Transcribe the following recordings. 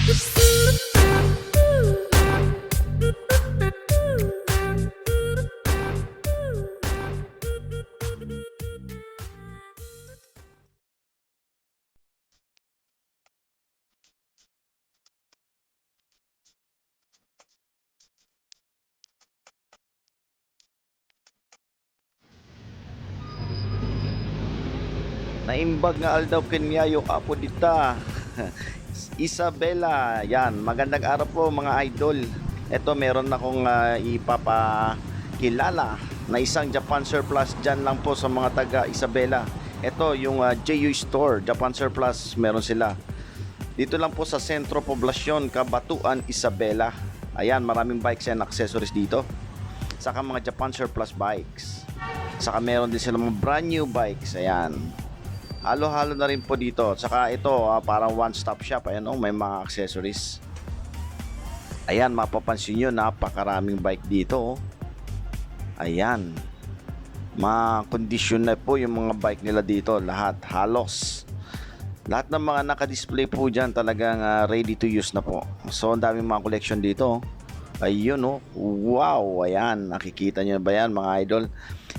Naimbag nga aldaw kenyayo apo dita. Isabela, yan. Magandang araw po mga idol. Ito meron akong ipapakilala na isang Japan Surplus dyan lang po sa mga taga Isabela. Ito yung JU Store, Japan Surplus, meron sila. Dito lang po sa Sentro Poblasyon, Kabatuan, Isabela. Ayan, maraming bikes and accessories dito. Saka mga Japan Surplus bikes. Saka meron din sila mga brand new bikes. Ayan. Halo-halo na rin po dito. Saka ito, parang one-stop shop. Ayan, may mga accessories. Ayan, mapapansin nyo, napakaraming bike dito. Ayan. Ma-condition na po yung mga bike nila dito. Lahat, halos. Lahat ng mga naka-display po dyan talagang ready to use na po. So, ang daming mga collection dito. Ayun, wow. Ayan, nakikita nyo ba yan mga idol?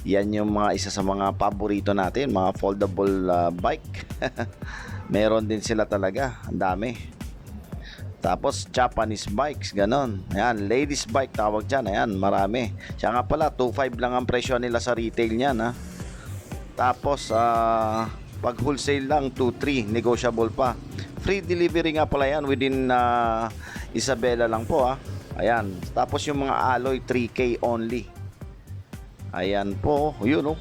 Yan yung mga isa sa mga paborito natin, mga foldable bike. Meron din sila talaga, ang dami. Tapos Japanese bikes, ganon. Ayan, ladies bike tawag dyan. Ayan, marami. Siya nga pala, 2.5 lang ang presyo nila sa retail niyan, ha. Tapos pag wholesale lang, 2.3, negotiable pa. Free delivery nga pala yan within Isabela lang po, ha. Ayan, tapos yung mga alloy 3K only. Ayan po, yun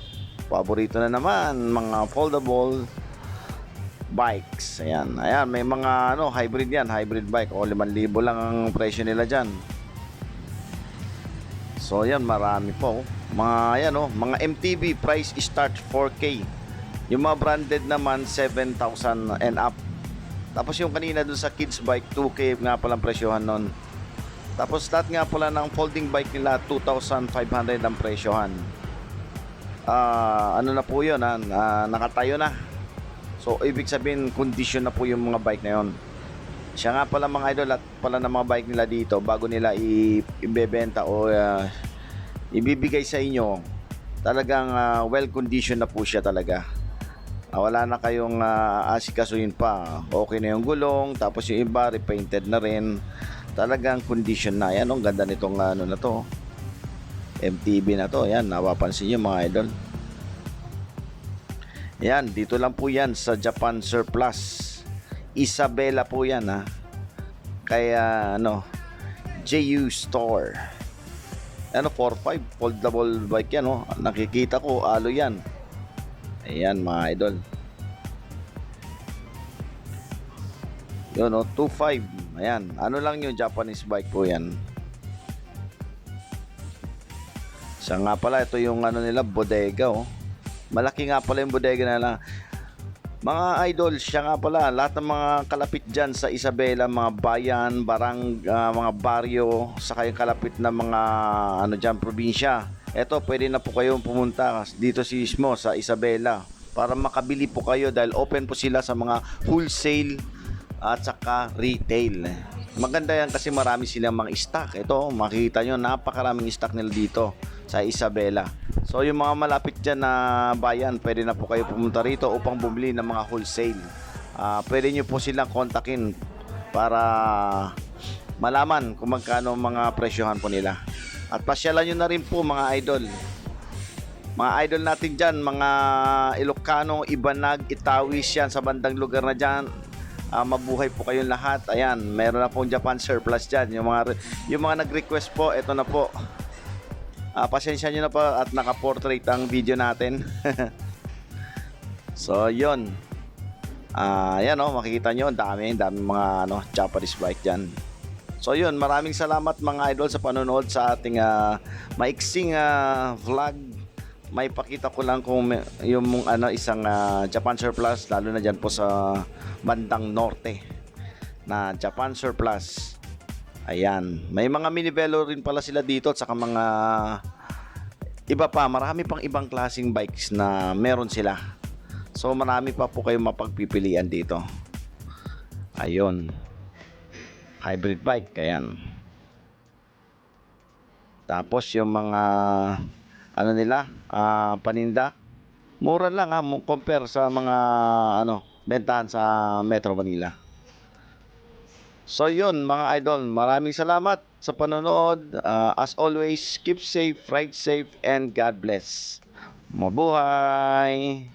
paborito na naman, mga foldable bikes. Ayan, ayan, may mga hybrid yan, hybrid bike. 5,000 lang ang presyo nila dyan. So yan, marami po. Mga ayan mga MTB price start 4K. Yung mga branded naman 7,000 and up. Tapos yung kanina dun sa kids bike 2K nga palang presyohan nun. Tapos lahat nga pala ng folding bike nila 2,500 ang presyohan. Ano na po yun, nakatayo na. So ibig sabihin condition na po yung mga bike na yun. Siya nga pala mga idol, at pala ng mga bike nila dito bago nila ibebenta o ibibigay sa inyo, talagang well condition na po siya talaga. Wala na kayong asikasuhin pa. Okay na yung gulong, tapos yung iba repainted na rin. Talagang condition na. Yan, ang ganda nitong na to. MTB na to. Yan, napapansin nyo mga idol. Yan, dito lang po yan sa Japan Surplus. Isabela po yan, ha. Kaya, JU Store. 4.5 foldable bike yan, nakikita ko, alo yan. Ayan, mga idol. Yun, 2.5. Ayan, ano lang yung Japanese bike po yan. Siya nga pala, ito yung nila, bodega, Malaki nga pala yung bodega nila. Mga idol, siya nga pala, lahat ng mga kalapit dyan sa Isabela, mga bayan, mga baryo, saka yung kalapit na mga dyan, probinsya. Ito, pwede na po kayong pumunta dito mismo sa Isabela para makabili po kayo dahil open po sila sa mga wholesale at saka retail. Maganda yan kasi marami silang mga stock. Ito, makikita nyo, napakaraming stock nila dito sa Isabela. So yung mga malapit dyan na bayan, pwede na po kayo pumunta rito upang bumili ng mga wholesale. Pwede nyo po silang kontakin para malaman kung magkano mga presyohan po nila. At pasyalan nyo na rin po mga idol. Mga idol natin dyan, mga Ilocano, Ibanag, Itawis yan sa bandang lugar na dyan. Mabuhay po kayong lahat. Ayan, meron na pong Japan Surplus dyan. Yung mga nag-request po, eto na po. Pasensya nyo na po at naka-portrait ang video natin. So, yun. Ayan makikita nyo, dami mga Japanese bike dyan. So, yun. Maraming salamat mga idol sa panonood sa ating maiksing vlog. May pakita ko lang kung yung isang Japan Surplus, lalo na dyan po sa bandang norte na Japan Surplus. Ayan, may mga minivelo rin pala sila dito at saka mga iba pa, marami pang ibang klaseng bikes na meron sila. So marami pa po kayong mapagpipilian dito. Ayun. hybrid bike, ayan. Tapos yung mga ano nila, paninda, mura lang compare sa mga bentahan sa Metro Manila. So yun mga idol, maraming salamat sa panonood. As always, keep safe, ride safe, and God bless. Mabuhay!